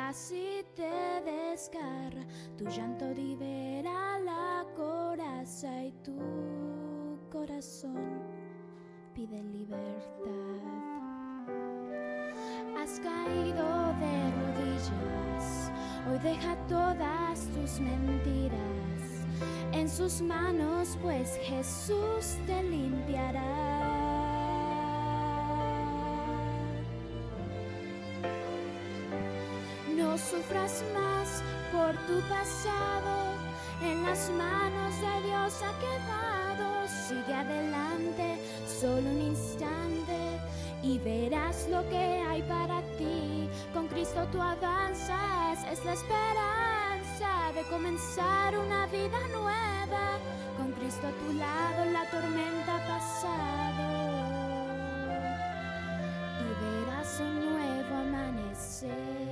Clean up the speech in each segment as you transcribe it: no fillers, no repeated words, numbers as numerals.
casi te desgarra, tu llanto libera la coraza y tu corazón pide libertad. Has caído de rodillas, hoy deja todas tus mentiras en sus manos, pues Jesús te limpiará. No sufras más por tu pasado, en las manos de Dios ha quedado. Sigue adelante, solo un instante, y verás lo que hay para ti. Con Cristo tú avanzas, es la esperanza de comenzar una vida nueva. Con Cristo a tu lado la tormenta ha pasado, y verás un nuevo amanecer.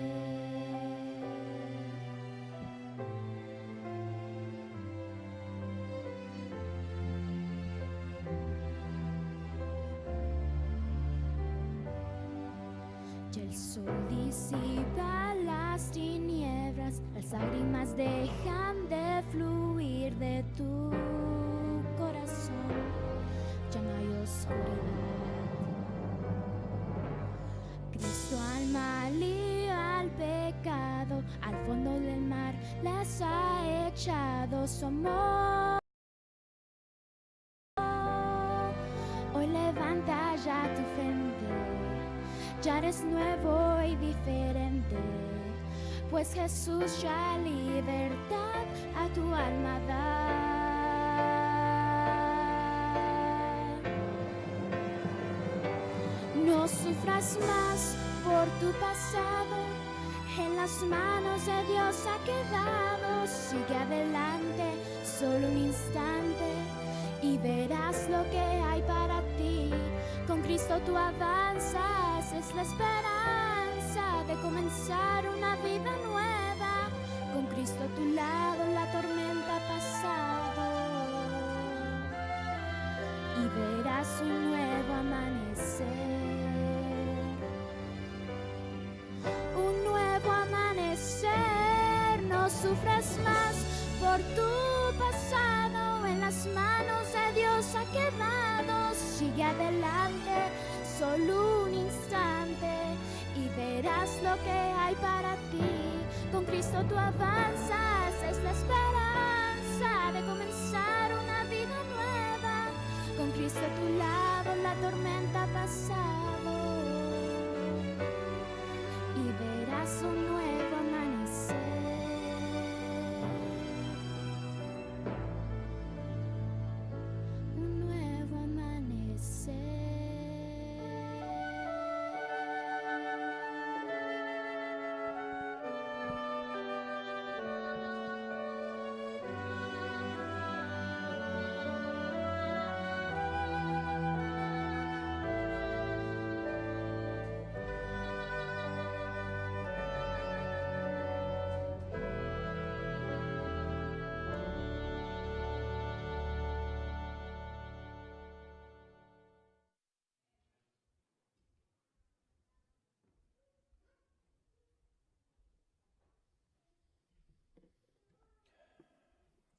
El sol disipa las tinieblas, las lágrimas dejan de fluir de tu corazón, ya no hay oscuridad. Cristo al mal y al pecado, al fondo del mar las ha echado. Su amor hoy levanta ya tu frente, ya eres nuevo y diferente, pues Jesús ya libertad a tu alma da. No sufras más por tu pasado, en las manos de Dios ha quedado. Sigue adelante, solo un instante, y verás lo que hay para ti. Con Cristo tú avanzas, es la esperanza de comenzar una vida nueva. Con Cristo a tu lado la tormenta ha pasado, y verás un nuevo amanecer. Un nuevo amanecer, no sufras más por tu pasado, en las manos de Dios ha quedado. Sigue adelante, solo un instante, y verás lo que hay para ti. Con Cristo tú avanzas, es la esperanza de comenzar una vida nueva. Con Cristo a tu lado la tormenta ha pasado, y verás un nuevo amanecer. Un nuevo amanecer.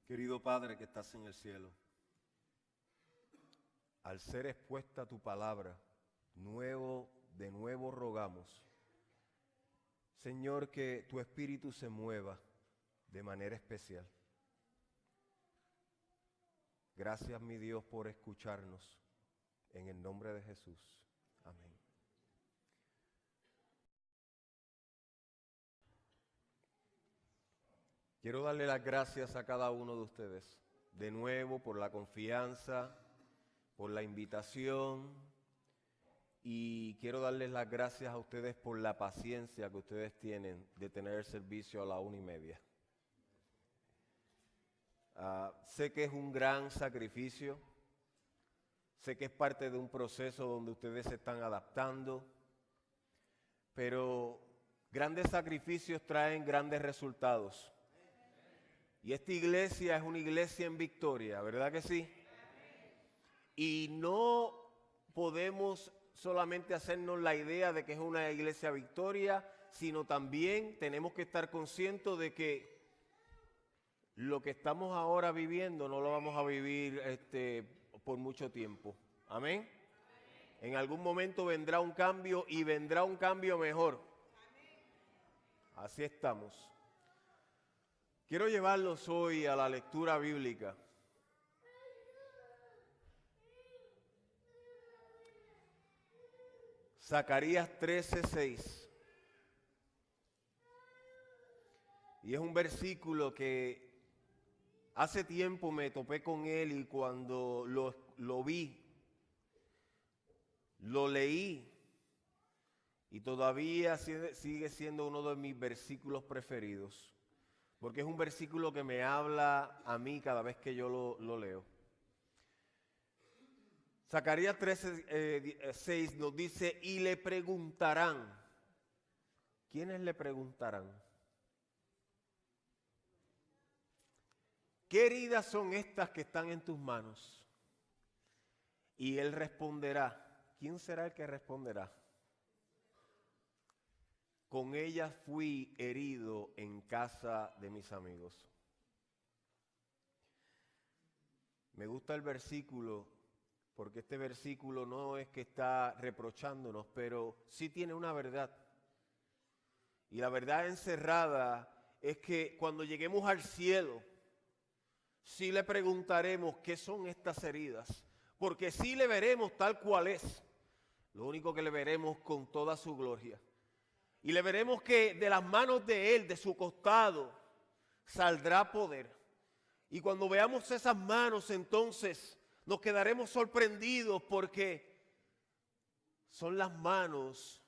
Querido Padre que estás en el cielo, al ser expuesta tu palabra, de nuevo rogamos, Señor, que tu Espíritu se mueva de manera especial. Gracias, mi Dios, por escucharnos. En el nombre de Jesús. Amén. Quiero darle las gracias a cada uno de ustedes, de nuevo, por la confianza, por la invitación, y quiero darles las gracias a ustedes por la paciencia que ustedes tienen de tener el servicio a la 1:30. Sé que es un gran sacrificio, sé que es parte de un proceso donde ustedes se están adaptando, pero grandes sacrificios traen grandes resultados. Y esta iglesia es una iglesia en victoria, ¿verdad que sí? Y no podemos solamente hacernos la idea de que es una iglesia victoria sino también tenemos que estar conscientes de que lo que estamos ahora viviendo no lo vamos a vivir por mucho tiempo. Amén. En algún momento vendrá un cambio y vendrá un cambio mejor. Así estamos. Quiero llevarlos hoy a la lectura bíblica. Zacarías 13:6. Y es un versículo que hace tiempo me topé con él y cuando lo vi, lo leí y todavía sigue siendo uno de mis versículos preferidos, porque es un versículo que me habla a mí cada vez que yo lo leo. Zacarías 13:6 nos dice, y le preguntarán. ¿Quiénes le preguntarán? ¿Qué heridas son estas que están en tus manos? Y él responderá. ¿Quién será el que responderá? Con ellas fui herido en casa de mis amigos. Me gusta el versículo, porque este versículo no es que está reprochándonos, pero sí tiene una verdad. Y la verdad encerrada es que cuando lleguemos al cielo, sí le preguntaremos qué son estas heridas, porque sí le veremos tal cual es. Lo único que le veremos con toda su gloria. Y le veremos que de las manos de Él, de su costado, saldrá poder. Y cuando veamos esas manos, entonces nos quedaremos sorprendidos porque son las manos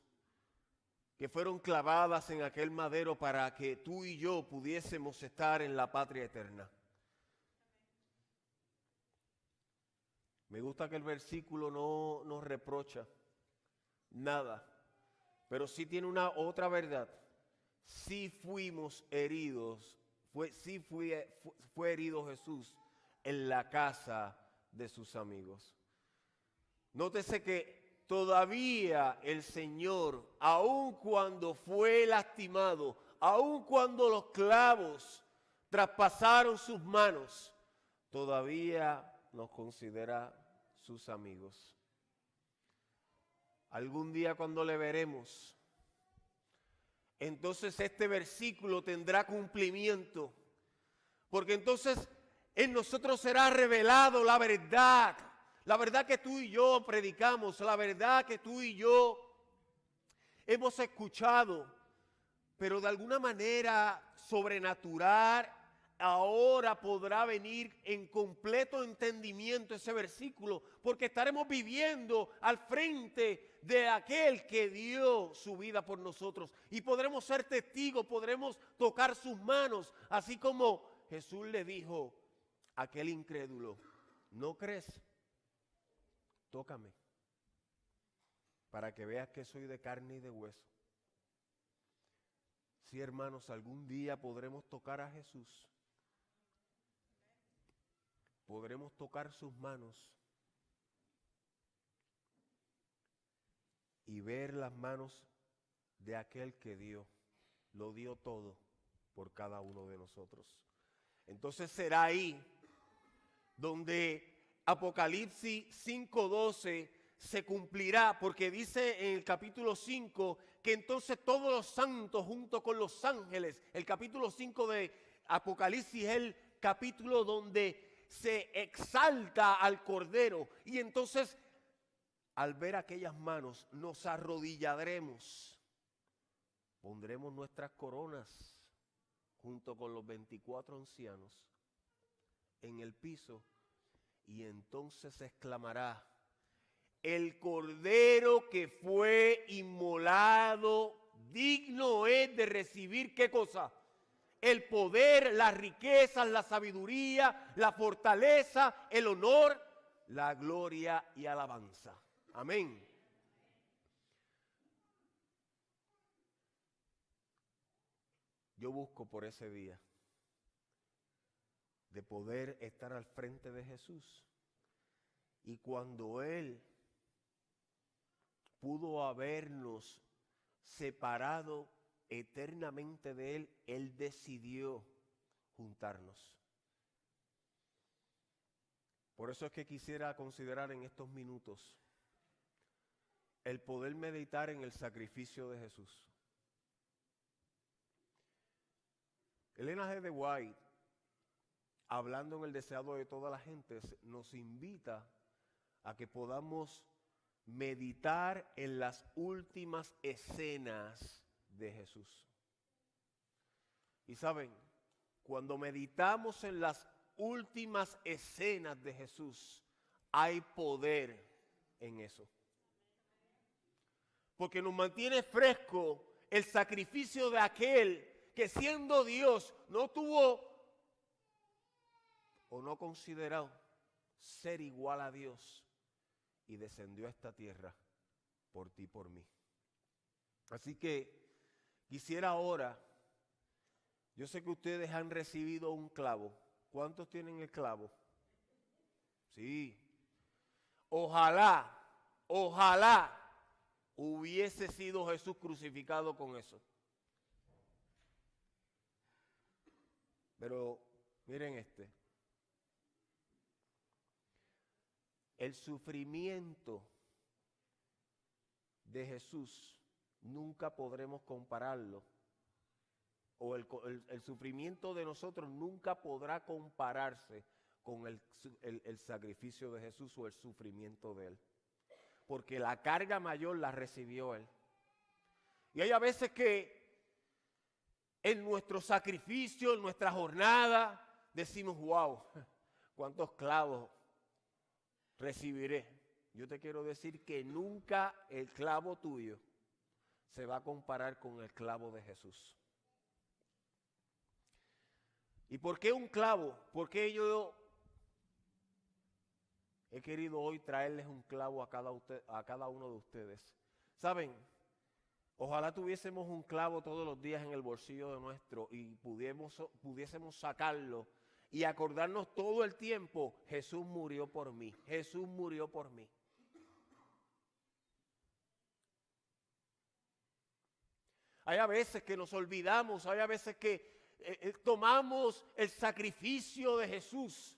que fueron clavadas en aquel madero para que tú y yo pudiésemos estar en la patria eterna. Me gusta que el versículo no nos reprocha nada, pero sí tiene una otra verdad. Sí fuimos heridos, fue herido Jesús en la casa de sus amigos. Nótese que todavía el Señor, aun cuando fue lastimado, aun cuando los clavos traspasaron sus manos, todavía nos considera sus amigos. Algún día cuando le veremos, entonces este versículo tendrá cumplimiento, porque entonces en nosotros será revelado la verdad que tú y yo predicamos, la verdad que tú y yo hemos escuchado, pero de alguna manera sobrenatural. Ahora podrá venir en completo entendimiento ese versículo, porque estaremos viviendo al frente de aquel que dio su vida por nosotros. Y podremos ser testigos, podremos tocar sus manos, así como Jesús le dijo a aquel incrédulo, ¿no crees? Tócame, para que veas que soy de carne y de hueso. Sí, hermanos, algún día podremos tocar a Jesús. Podremos tocar sus manos y ver las manos de aquel que lo dio todo por cada uno de nosotros. Entonces será ahí donde Apocalipsis 5:12 se cumplirá, porque dice en el capítulo 5 que entonces todos los santos junto con los ángeles, el capítulo 5 de Apocalipsis es el capítulo donde se exalta al Cordero, y entonces al ver aquellas manos nos arrodillaremos, pondremos nuestras coronas junto con los 24 ancianos en el piso, y entonces exclamará, el Cordero que fue inmolado digno es de recibir, ¿qué cosa? El poder, las riquezas, la sabiduría, la fortaleza, el honor, la gloria y alabanza. Amén. Yo busco por ese día de poder estar al frente de Jesús. Y cuando Él pudo habernos separado eternamente de Él decidió juntarnos. Por eso es que quisiera considerar en estos minutos el poder meditar en el sacrificio de Jesús. Elena G. de White, hablando en el deseado de todas las gentes, nos invita a que podamos meditar en las últimas escenas de Jesús. Y saben, cuando meditamos en las últimas escenas de Jesús, hay poder en eso. Porque nos mantiene fresco el sacrificio de aquel que siendo Dios no tuvo o no consideró ser igual a Dios y descendió a esta tierra por ti y por mí. Así que quisiera ahora, yo sé que ustedes han recibido un clavo. ¿Cuántos tienen el clavo? Sí. Ojalá hubiese sido Jesús crucificado con eso. Pero miren el sufrimiento de Jesús nunca podremos compararlo, o el sufrimiento de nosotros nunca podrá compararse con el sacrificio de Jesús o el sufrimiento de Él. Porque la carga mayor la recibió Él. Y hay a veces que en nuestro sacrificio, en nuestra jornada, decimos, wow, cuántos clavos recibiré. Yo te quiero decir que nunca el clavo tuyo se va a comparar con el clavo de Jesús. ¿Y por qué un clavo? Porque yo he querido hoy traerles un clavo a cada uno de ustedes. ¿Saben? Ojalá tuviésemos un clavo todos los días en el bolsillo de nuestro y pudiésemos sacarlo y acordarnos todo el tiempo, Jesús murió por mí, Jesús murió por mí. Hay a veces que nos olvidamos, hay a veces que tomamos el sacrificio de Jesús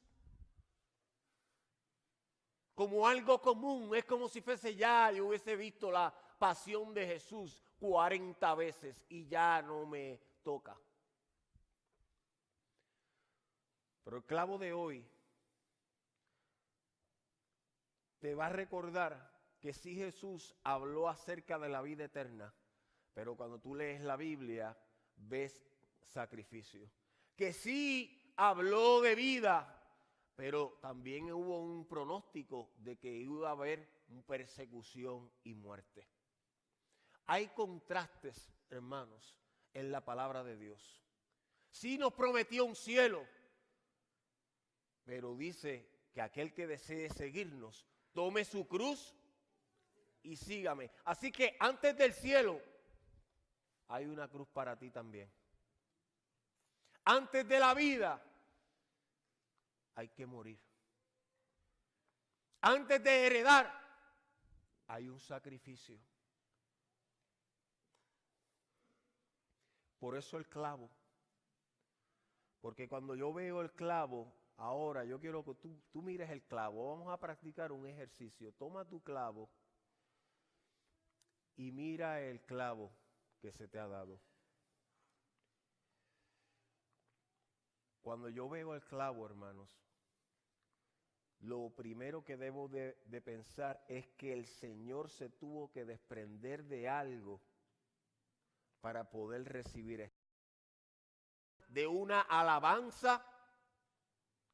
como algo común. Es como si fuese yo hubiese visto la pasión de Jesús 40 veces y ya no me toca. Pero el clavo de hoy te va a recordar que sí, Jesús habló acerca de la vida eterna, pero cuando tú lees la Biblia ves sacrificio. Que sí habló de vida, pero también hubo un pronóstico de que iba a haber persecución y muerte. Hay contrastes, hermanos, en la palabra de Dios. Sí nos prometió un cielo, pero dice que aquel que desee seguirnos, tome su cruz y sígame. Así que antes del cielo, hay una cruz para ti también. Antes de la vida, hay que morir. Antes de heredar, hay un sacrificio. Por eso el clavo. Porque cuando yo veo el clavo, ahora yo quiero que tú mires el clavo. Vamos a practicar un ejercicio. Toma tu clavo y mira el clavo que se te ha dado. Cuando yo veo el clavo, hermanos, lo primero que debo de pensar es que el Señor se tuvo que desprender de algo para poder recibir esto. De una alabanza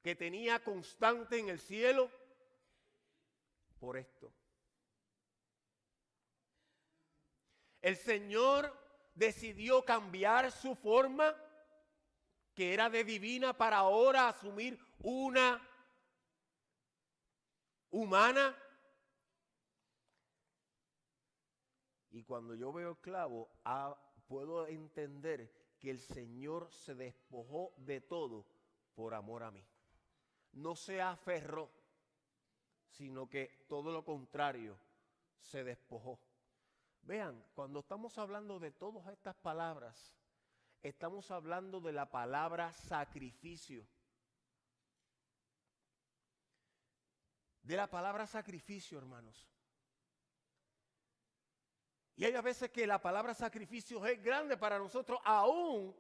que tenía constante en el cielo por esto. El Señor decidió cambiar su forma, que era de divina, para ahora asumir una humana. Y cuando yo veo el clavo, puedo entender que el Señor se despojó de todo por amor a mí. No se aferró, sino que todo lo contrario, se despojó. Vean, cuando estamos hablando de todas estas palabras, estamos hablando de la palabra sacrificio. De la palabra sacrificio, hermanos. Y hay a veces que la palabra sacrificio es grande para nosotros, aún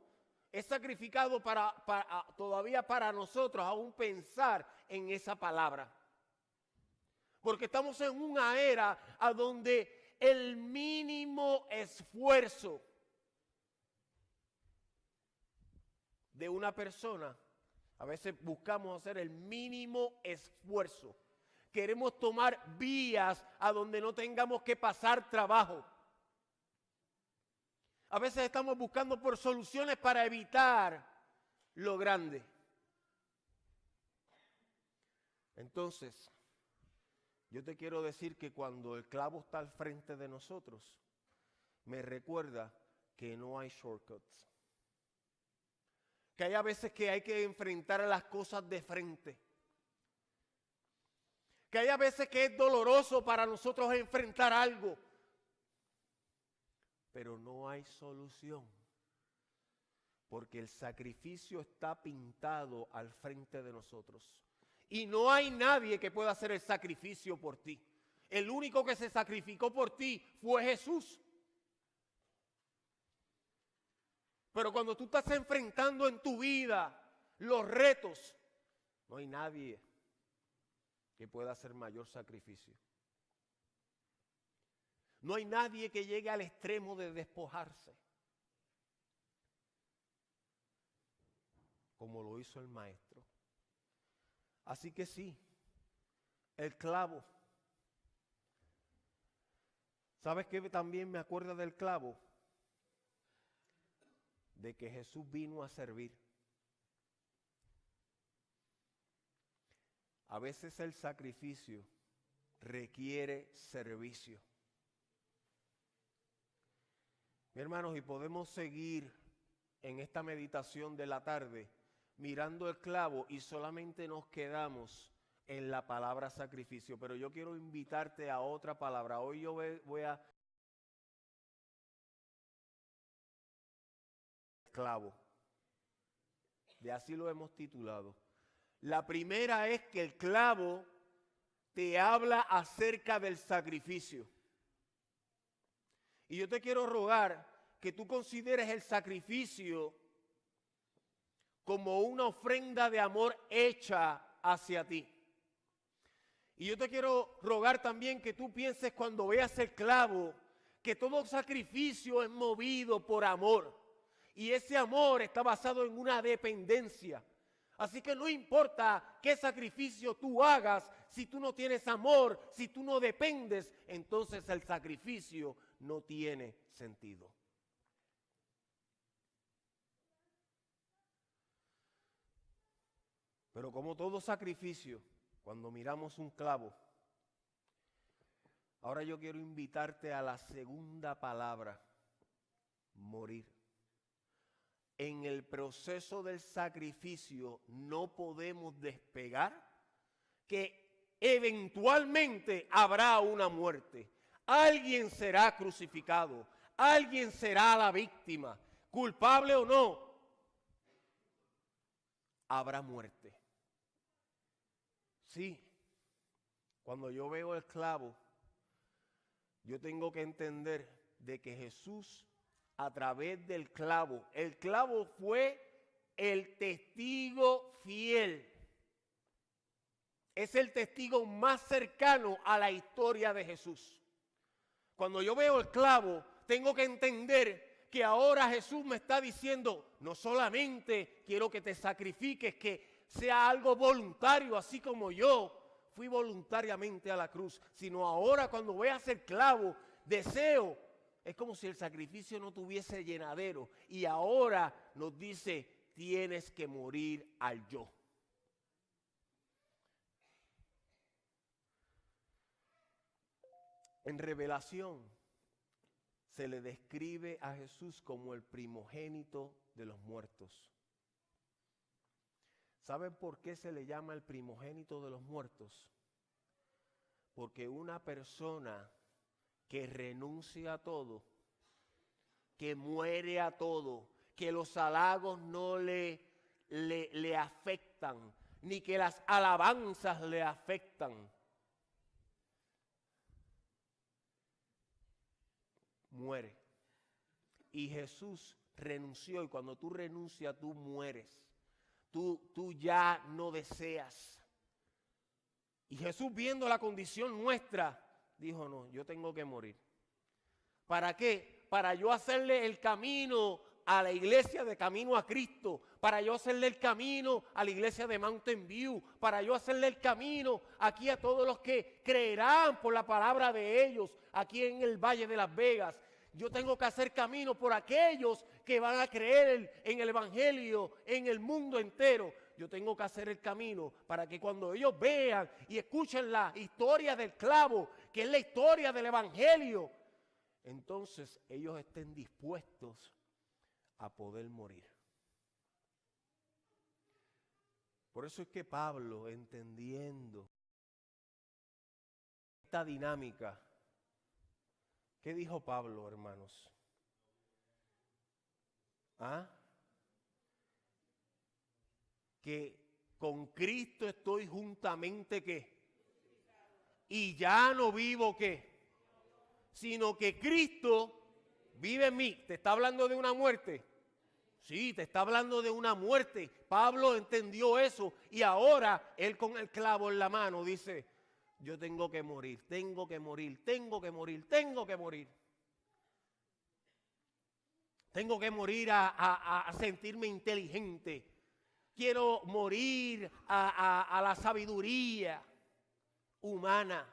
es sacrificado todavía para nosotros, aún pensar en esa palabra. Porque estamos en una era a donde el mínimo esfuerzo de una persona, a veces buscamos hacer el mínimo esfuerzo. Queremos tomar vías a donde no tengamos que pasar trabajo. A veces estamos buscando por soluciones para evitar lo grande. Entonces, yo te quiero decir que cuando el clavo está al frente de nosotros, me recuerda que no hay shortcuts. Que hay a veces que hay que enfrentar las cosas de frente. Que hay a veces que es doloroso para nosotros enfrentar algo. Pero no hay solución. Porque el sacrificio está pintado al frente de nosotros. Y no hay nadie que pueda hacer el sacrificio por ti. El único que se sacrificó por ti fue Jesús. Pero cuando tú estás enfrentando en tu vida los retos, no hay nadie que pueda hacer mayor sacrificio. No hay nadie que llegue al extremo de despojarse, como lo hizo el maestro. Así que sí, el clavo. ¿Sabes qué también me acuerda del clavo? De que Jesús vino a servir. A veces el sacrificio requiere servicio. Mi hermanos, y podemos seguir en esta meditación de la tarde mirando el clavo y solamente nos quedamos en la palabra sacrificio. Pero yo quiero invitarte a otra palabra. Hoy yo voy a clavo. De así lo hemos titulado. La primera es que el clavo te habla acerca del sacrificio. Y yo te quiero rogar que tú consideres el sacrificio como una ofrenda de amor hecha hacia ti. Y yo te quiero rogar también que tú pienses cuando veas el clavo, que todo sacrificio es movido por amor. Y ese amor está basado en una dependencia. Así que no importa qué sacrificio tú hagas, si tú no tienes amor, si tú no dependes, entonces el sacrificio no tiene sentido. Pero como todo sacrificio, cuando miramos un clavo, ahora yo quiero invitarte a la segunda palabra, morir. En el proceso del sacrificio no podemos despegar que eventualmente habrá una muerte. Alguien será crucificado, alguien será la víctima, culpable o no, habrá muerte. Sí, cuando yo veo el clavo, yo tengo que entender de que Jesús, a través del clavo, el clavo fue el testigo fiel. Es el testigo más cercano a la historia de Jesús. Cuando yo veo el clavo, tengo que entender que ahora Jesús me está diciendo, no solamente quiero que te sacrifiques, que sea algo voluntario, así como yo fui voluntariamente a la cruz, sino ahora cuando veas el clavo, deseo, es como si el sacrificio no tuviese llenadero, y ahora nos dice, tienes que morir al yo. En Revelación se le describe a Jesús como el primogénito de los muertos. ¿Saben por qué se le llama el primogénito de los muertos? Porque una persona que renuncia a todo, que muere a todo, que los halagos no le afectan, ni que las alabanzas le afectan. Muere. Y Jesús renunció, y cuando tú renuncias, tú mueres. Tú ya no deseas. Y Jesús, viendo la condición nuestra, dijo, no, yo tengo que morir. ¿Para qué? Para yo hacerle el camino a la iglesia de camino a Cristo, para yo hacerle el camino a la iglesia de Mountain View, para yo hacerle el camino aquí a todos los que creerán por la palabra de ellos, aquí en el Valle de Las Vegas. Yo tengo que hacer camino por aquellos que van a creer en el Evangelio en el mundo entero. Yo tengo que hacer el camino para que cuando ellos vean y escuchen la historia del clavo, que es la historia del Evangelio, entonces ellos estén dispuestos a poder morir. Por eso es que Pablo, entendiendo esta dinámica, ¿qué dijo Pablo, hermanos? Que con Cristo estoy juntamente, ¿qué? Y ya no vivo, ¿qué? Sino que Cristo vive en mí. ¿Te está hablando de una muerte? Sí, te está hablando de una muerte. Pablo entendió eso y ahora él con el clavo en la mano dice, yo tengo que morir, tengo que morir, tengo que morir, tengo que morir. Tengo que morir a sentirme inteligente. Quiero morir a la sabiduría humana.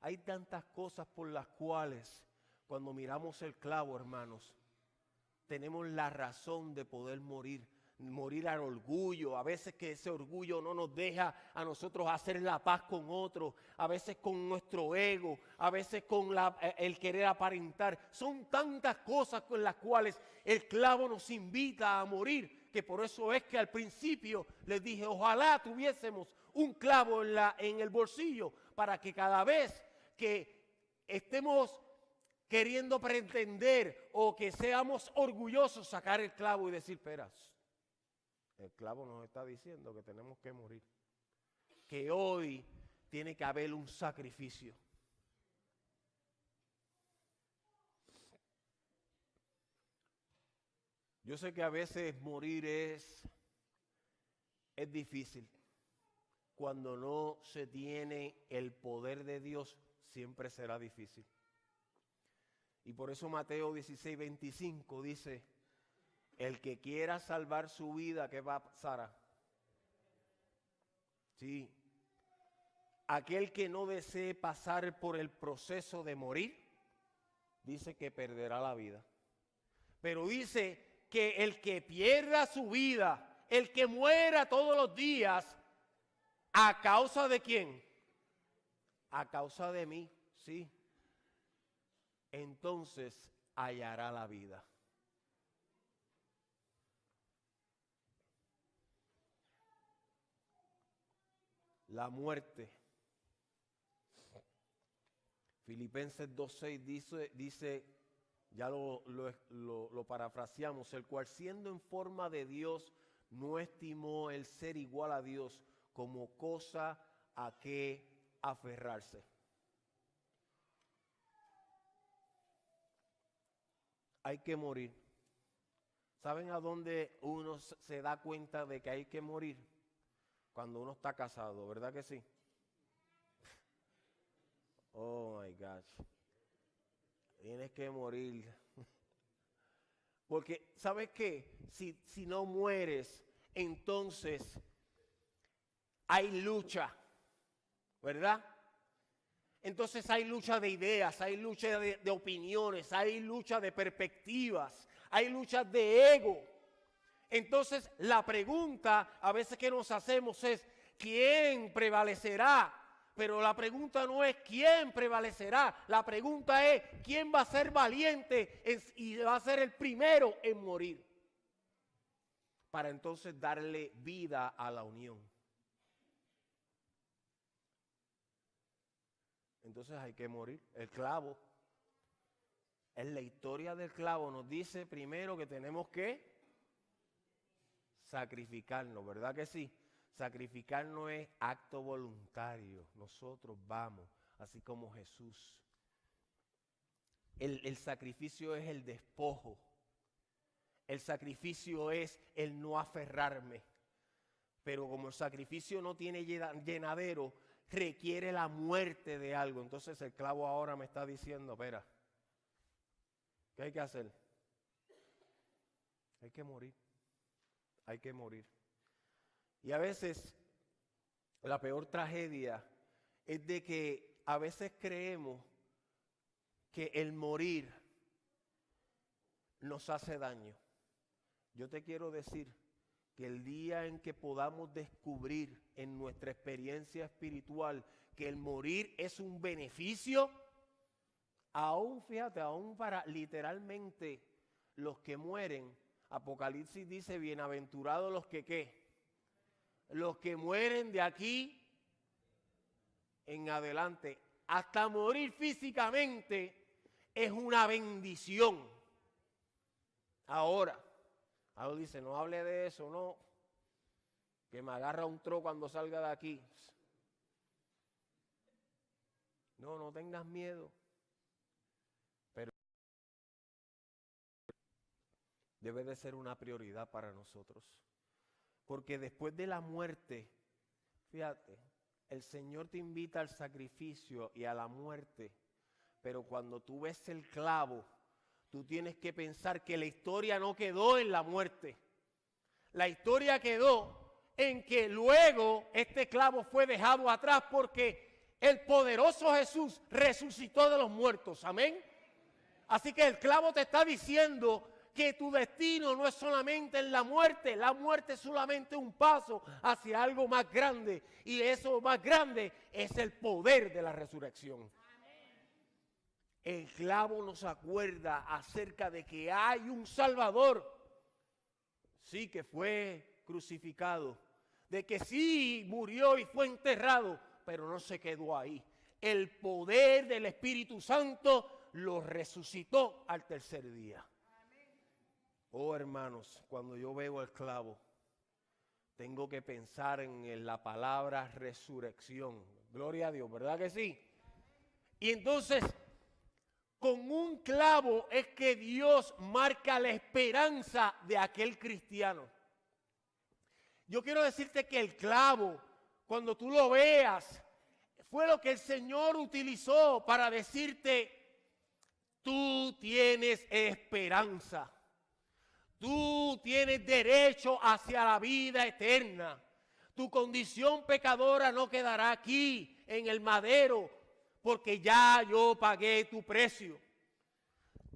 Hay tantas cosas por las cuales cuando miramos el clavo, hermanos, tenemos la razón de poder morir. Morir al orgullo, a veces que ese orgullo no nos deja a nosotros hacer la paz con otros, a veces con nuestro ego, a veces con el querer aparentar. Son tantas cosas con las cuales el clavo nos invita a morir, que por eso es que al principio les dije, ojalá tuviésemos un clavo en el bolsillo, para que cada vez que estemos queriendo pretender o que seamos orgullosos, sacar el clavo y decir, espera, el clavo nos está diciendo que tenemos que morir, que hoy tiene que haber un sacrificio. Yo sé que a veces morir es difícil. Cuando no se tiene el poder de Dios, siempre será difícil. Y por eso Mateo 16:25 dice, el que quiera salvar su vida, ¿qué va a pasar? Sí. Aquel que no desee pasar por el proceso de morir, dice que perderá la vida. Pero dice que el que pierda su vida, el que muera todos los días, ¿a causa de quién? A causa de mí, sí. Entonces hallará la vida. La muerte. Filipenses 2:6 dice, ya lo parafraseamos, el cual siendo en forma de Dios, no estimó el ser igual a Dios como cosa a que aferrarse. Hay que morir. ¿Saben a dónde uno se da cuenta de que hay que morir? Cuando uno está casado, ¿verdad que sí? Oh my gosh. Tienes que morir. Porque, ¿sabes qué? Si no mueres, entonces hay lucha, ¿verdad? Entonces hay lucha de ideas, hay lucha de opiniones, hay lucha de perspectivas, hay lucha de ego. Entonces la pregunta a veces que nos hacemos es, ¿quién prevalecerá? Pero la pregunta no es quién prevalecerá, la pregunta es quién va a ser valiente y va a ser el primero en morir. Para entonces darle vida a la unión. Entonces hay que morir. El clavo En la historia del clavo nos dice primero que tenemos que sacrificarnos, ¿verdad que sí? Sacrificarnos es acto voluntario. Nosotros vamos, así como Jesús. El sacrificio es el despojo. El sacrificio es el no aferrarme. Pero como el sacrificio no tiene llenadero, requiere la muerte de algo. Entonces el clavo ahora me está diciendo, espera, ¿qué hay que hacer? Hay que morir. Hay que morir. Y a veces la peor tragedia es de que a veces creemos que el morir nos hace daño. Yo te quiero decir que el día en que podamos descubrir en nuestra experiencia espiritual que el morir es un beneficio, aún, fíjate, aún para literalmente los que mueren, Apocalipsis dice, bienaventurados los que ¿qué? Los que mueren de aquí en adelante. Hasta morir físicamente es una bendición. Ahora dice, no hable de eso, no. Que me agarra un tro cuando salga de aquí. No tengas miedo. Pero debe de ser una prioridad para nosotros. Porque después de la muerte, fíjate, el Señor te invita al sacrificio y a la muerte. Pero cuando tú ves el clavo, tú tienes que pensar que la historia no quedó en la muerte. La historia quedó en que luego este clavo fue dejado atrás porque el poderoso Jesús resucitó de los muertos. Amén. Así que el clavo te está diciendo que tu destino no es solamente en la muerte es solamente un paso hacia algo más grande. Y eso más grande es el poder de la resurrección. El clavo nos acuerda acerca de que hay un Salvador, sí, que fue crucificado, de que sí murió y fue enterrado, pero no se quedó ahí. El poder del Espíritu Santo lo resucitó al tercer día. Oh, hermanos, cuando yo veo el clavo, tengo que pensar en la palabra resurrección. Gloria a Dios, ¿verdad que sí? Y entonces, con un clavo es que Dios marca la esperanza de aquel cristiano. Yo quiero decirte que el clavo, cuando tú lo veas, fue lo que el Señor utilizó para decirte, tú tienes esperanza. Tú tienes derecho hacia la vida eterna. Tu condición pecadora no quedará aquí en el madero, porque ya yo pagué tu precio.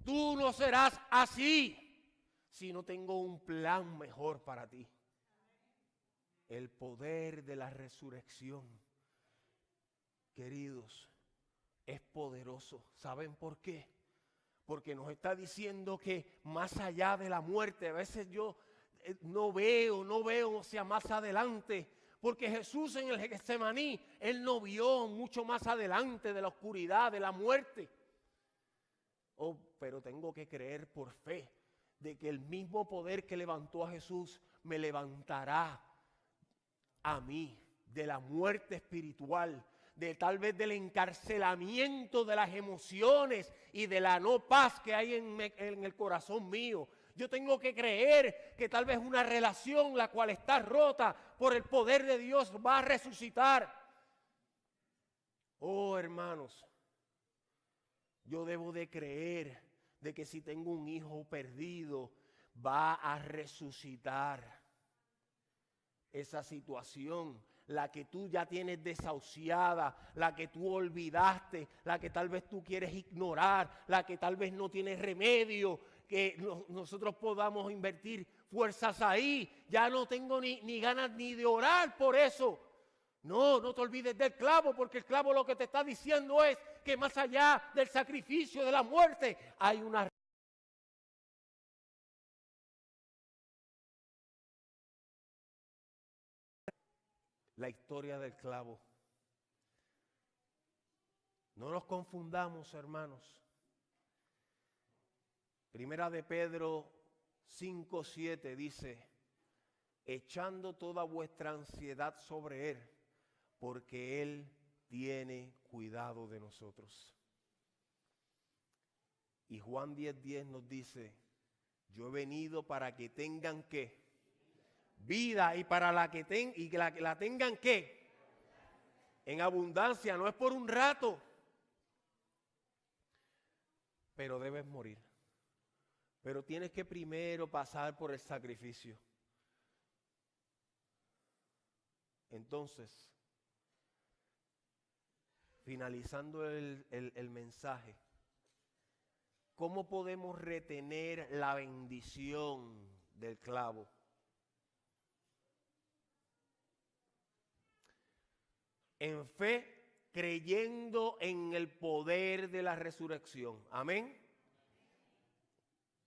Tú no serás así si no tengo un plan mejor para ti. El poder de la resurrección, queridos, es poderoso. ¿Saben por qué? Porque nos está diciendo que más allá de la muerte, a veces yo no veo hacia más adelante. Porque Jesús en el Getsemaní, Él no vio mucho más adelante de la oscuridad, de la muerte. Oh, pero tengo que creer por fe de que el mismo poder que levantó a Jesús me levantará a mí de la muerte espiritual, de tal vez del encarcelamiento de las emociones y de la no paz que hay en el corazón mío. Yo tengo que creer que tal vez una relación la cual está rota por el poder de Dios va a resucitar. Oh, hermanos, yo debo de creer de que si tengo un hijo perdido va a resucitar esa situación. La que tú ya tienes desahuciada, la que tú olvidaste, la que tal vez tú quieres ignorar, la que tal vez no tiene remedio, que nosotros podamos invertir fuerzas ahí. Ya no tengo ni ganas ni de orar por eso. No te olvides del clavo, porque el clavo lo que te está diciendo es que más allá del sacrificio de la muerte hay una la historia del clavo. No nos confundamos, hermanos. Primera de Pedro 5:7 dice, echando toda vuestra ansiedad sobre Él, porque Él tiene cuidado de nosotros. Y Juan 10:10 nos dice, yo he venido para que tengan ¿qué? Vida, y para la tengan ¿qué? En abundancia. No es por un rato, pero debes morir. Pero tienes que primero pasar por el sacrificio. Entonces, finalizando el mensaje, ¿cómo podemos retener la bendición del clavo? En fe, creyendo en el poder de la resurrección. Amén.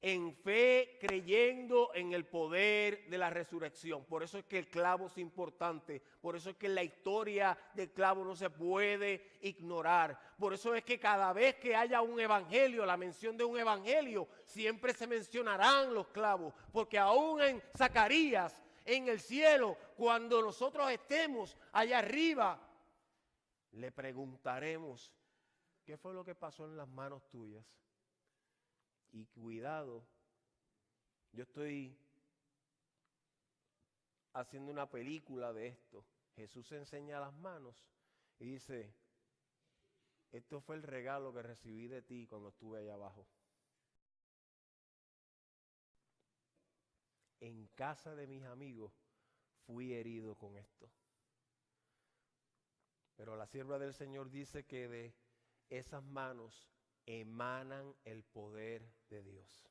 En fe, creyendo en el poder de la resurrección. Por eso es que el clavo es importante. Por eso es que la historia del clavo no se puede ignorar. Por eso es que cada vez que haya un evangelio, la mención de un evangelio, siempre se mencionarán los clavos. Porque aún en Zacarías, en el cielo, cuando nosotros estemos allá arriba, le preguntaremos, ¿qué fue lo que pasó en las manos tuyas? Y cuidado, yo estoy haciendo una película de esto. Jesús enseña las manos y dice, esto fue el regalo que recibí de ti cuando estuve allá abajo. En casa de mis amigos fui herido con esto. Pero la sierva del Señor dice que de esas manos emanan el poder de Dios.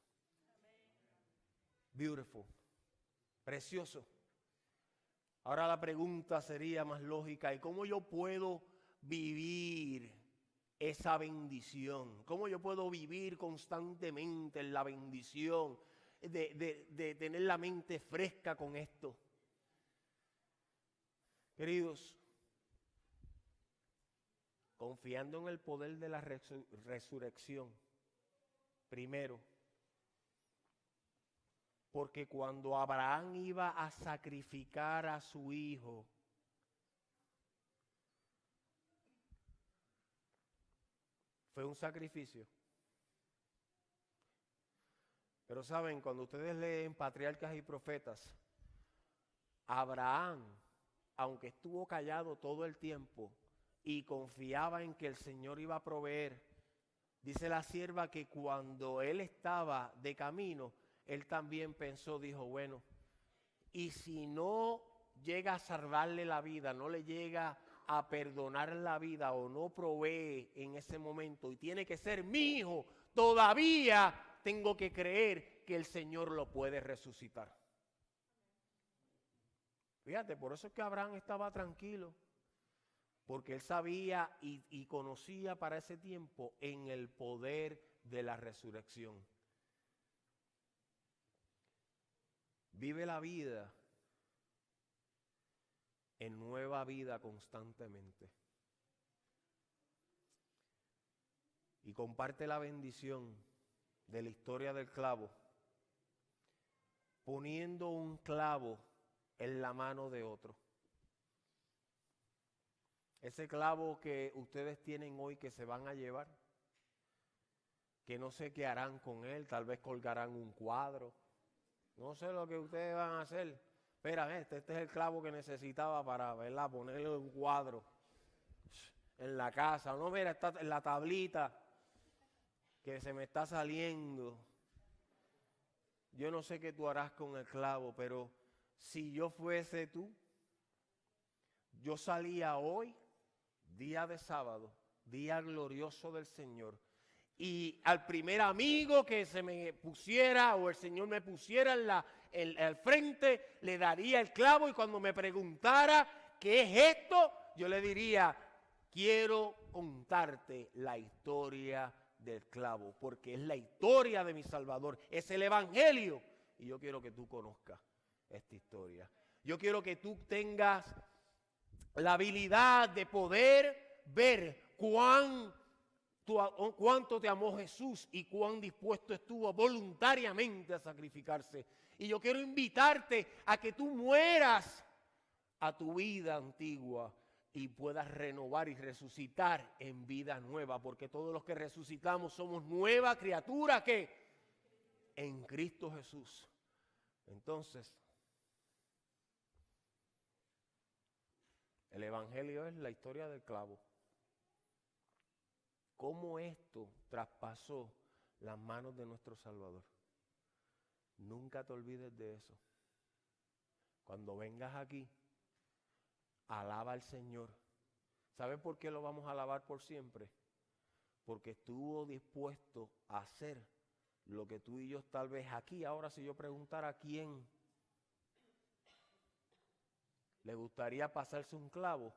Beautiful, precioso. Ahora la pregunta sería más lógica, ¿y cómo yo puedo vivir esa bendición? ¿Cómo yo puedo vivir constantemente en la bendición de tener la mente fresca con esto? Queridos, confiando en el poder de la resurrección, primero, porque cuando Abraham iba a sacrificar a su hijo, fue un sacrificio. Pero saben, cuando ustedes leen Patriarcas y Profetas, Abraham, aunque estuvo callado todo el tiempo, y confiaba en que el Señor iba a proveer, dice la sierva que cuando él estaba de camino, él también pensó, dijo, bueno, y si no llega a salvarle la vida, no le llega a perdonar la vida o no provee en ese momento y tiene que ser mi hijo, todavía tengo que creer que el Señor lo puede resucitar. Fíjate, por eso es que Abraham estaba tranquilo. Porque él sabía y conocía para ese tiempo en el poder de la resurrección. Vive la vida en nueva vida constantemente. Y comparte la bendición de la historia del clavo, poniendo un clavo en la mano de otro. Ese clavo que ustedes tienen hoy que se van a llevar, que no sé qué harán con él, tal vez colgarán un cuadro. No sé lo que ustedes van a hacer. Espera, este es el clavo que necesitaba para, ¿verdad?, ponerle un cuadro en la casa. No, mira, está en la tablita que se me está saliendo. Yo no sé qué tú harás con el clavo, pero si yo fuese tú, yo salía hoy, día de sábado, día glorioso del Señor, y al primer amigo que se me pusiera o el Señor me pusiera al frente, le daría el clavo, y cuando me preguntara qué es esto, yo le diría, quiero contarte la historia del clavo, porque es la historia de mi Salvador, es el Evangelio, y yo quiero que tú conozcas esta historia. Yo quiero que tú tengas la habilidad de poder ver cuán cuánto te amó Jesús y cuán dispuesto estuvo voluntariamente a sacrificarse. Y yo quiero invitarte a que tú mueras a tu vida antigua y puedas renovar y resucitar en vida nueva, porque todos los que resucitamos somos nueva criatura que en Cristo Jesús. Entonces, el Evangelio es la historia del clavo. Cómo esto traspasó las manos de nuestro Salvador. Nunca te olvides de eso. Cuando vengas aquí, alaba al Señor. ¿Sabes por qué lo vamos a alabar por siempre? Porque estuvo dispuesto a hacer lo que tú y yo tal vez aquí. Ahora si yo preguntara a quién le gustaría pasarse un clavo,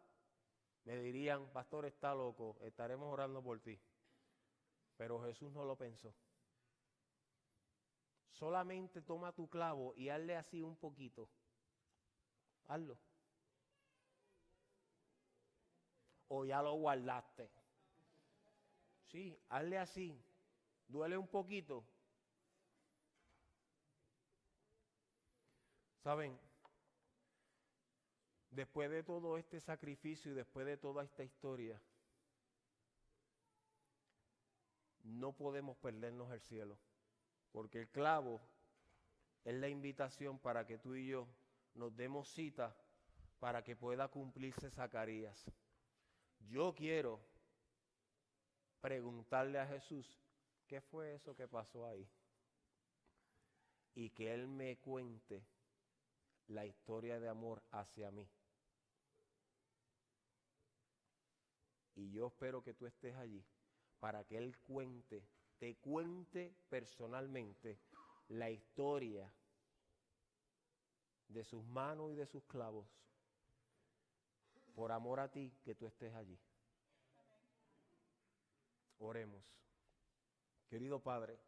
me dirían, pastor, está loco, estaremos orando por ti. Pero Jesús no lo pensó. Solamente toma tu clavo y hazle así un poquito. Hazlo. O ya lo guardaste. Sí, hazle así. Duele un poquito. ¿Saben? Después de todo este sacrificio y después de toda esta historia, no podemos perdernos el cielo. Porque el clavo es la invitación para que tú y yo nos demos cita para que pueda cumplirse Zacarías. Yo quiero preguntarle a Jesús, ¿qué fue eso que pasó ahí? Y que Él me cuente la historia de amor hacia mí. Y yo espero que tú estés allí para que Él te cuente personalmente la historia de sus manos y de sus clavos, por amor a ti, que tú estés allí. Oremos. Querido Padre,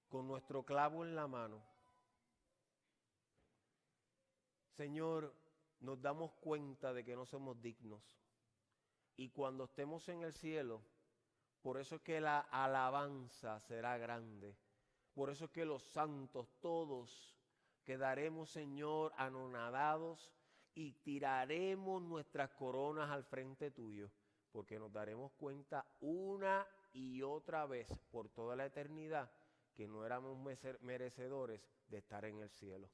con nuestro clavo en la mano, Señor, nos damos cuenta de que no somos dignos. Y cuando estemos en el cielo, por eso es que la alabanza será grande. Por eso es que los santos todos quedaremos, Señor, anonadados y tiraremos nuestras coronas al frente tuyo, porque nos daremos cuenta una y otra vez por toda la eternidad que no éramos merecedores de estar en el cielo.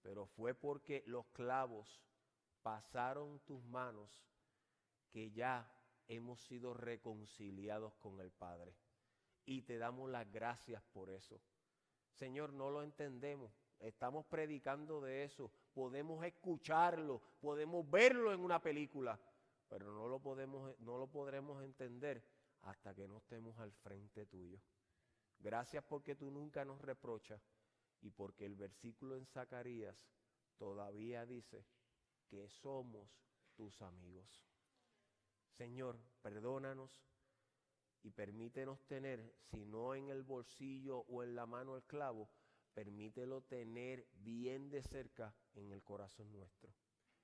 Pero fue porque los clavos pasaron tus manos que ya hemos sido reconciliados con el Padre. Y te damos las gracias por eso. Señor, no lo entendemos. Estamos predicando de eso. Podemos escucharlo, podemos verlo en una película, pero no lo podremos entender hasta que no estemos al frente tuyo. Gracias porque tú nunca nos reprochas y porque el versículo en Zacarías todavía dice que somos tus amigos. Señor, perdónanos y permítenos tener, si no en el bolsillo o en la mano el clavo, permítelo tener bien de cerca en el corazón nuestro,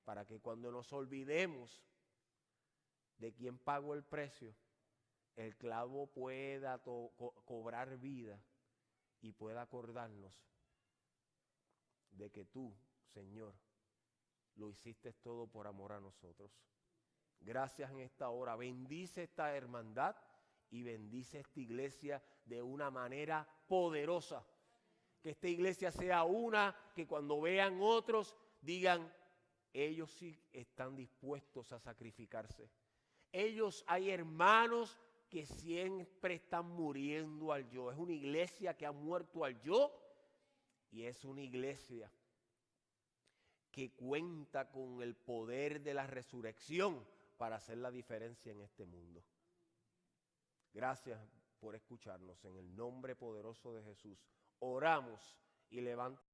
para que cuando nos olvidemos de quién pagó el precio, el clavo pueda cobrar vida y pueda acordarnos de que tú, Señor, lo hiciste todo por amor a nosotros. Gracias en esta hora. Bendice esta hermandad y bendice esta iglesia de una manera poderosa. Que esta iglesia sea una que cuando vean otros digan, ellos sí están dispuestos a sacrificarse. Ellos, hay hermanos que siempre están muriendo al yo. Es una iglesia que ha muerto al yo y es una iglesia que cuenta con el poder de la resurrección para hacer la diferencia en este mundo. Gracias por escucharnos. En el nombre poderoso de Jesús, oramos y levantamos.